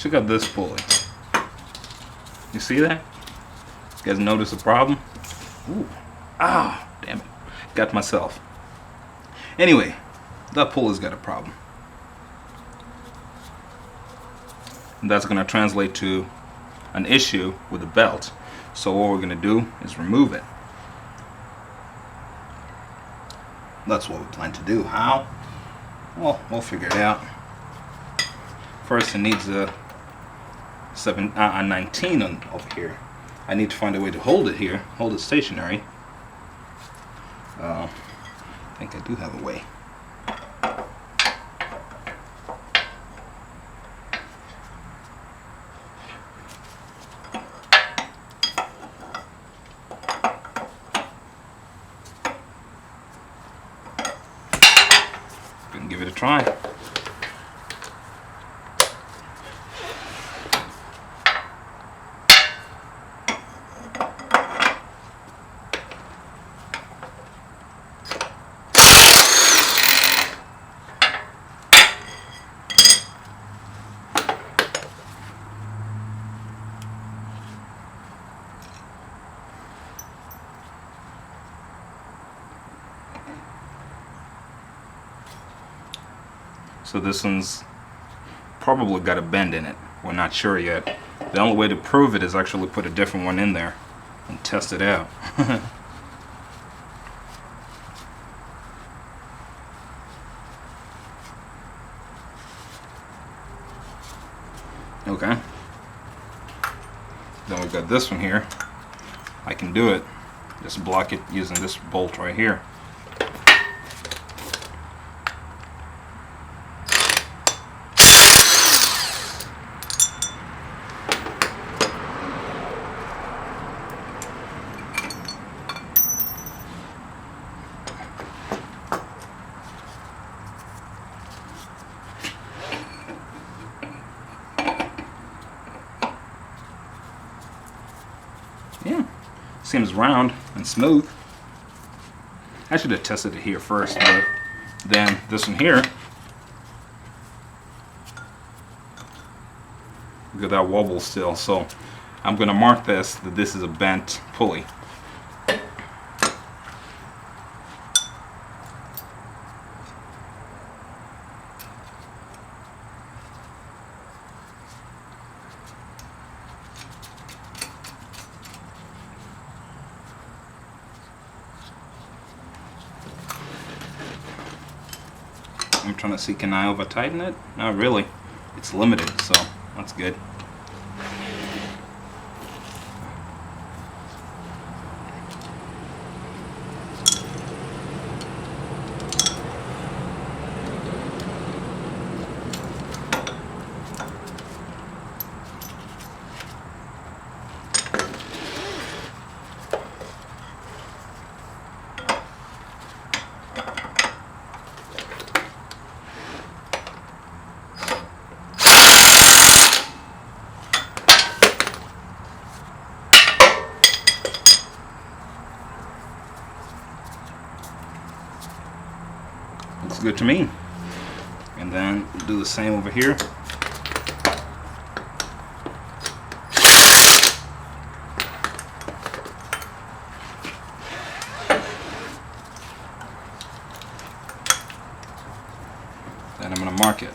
Check out this pulley. You see that? You guys notice the problem? Ooh. Ah, damn it. Got myself. Anyway, that pulley's got a problem. And that's going to translate to an issue with the belt. So what we're going to do is remove it. That's what we plan to do. How? Well, we'll figure it out. First, it needs a 19 over here. I need to find a way to hold it here, hold it stationary. I think I do have a way. Gonna give it a try. So this one's probably got a bend in it. We're not sure yet. The only way to prove it is actually put a different one in there and test it out. Okay. Then we've got this one here. I can do it. Just block it using this bolt right here. Yeah, seems round and smooth. I should have tested it here first, but then this one here, look at that wobble still. So I'm going to mark this that this is a bent pulley. I'm trying to see, can I over tighten it? Not really. It's limited, so that's good. Looks good to me. And then do the same over here. Then I'm going to mark it.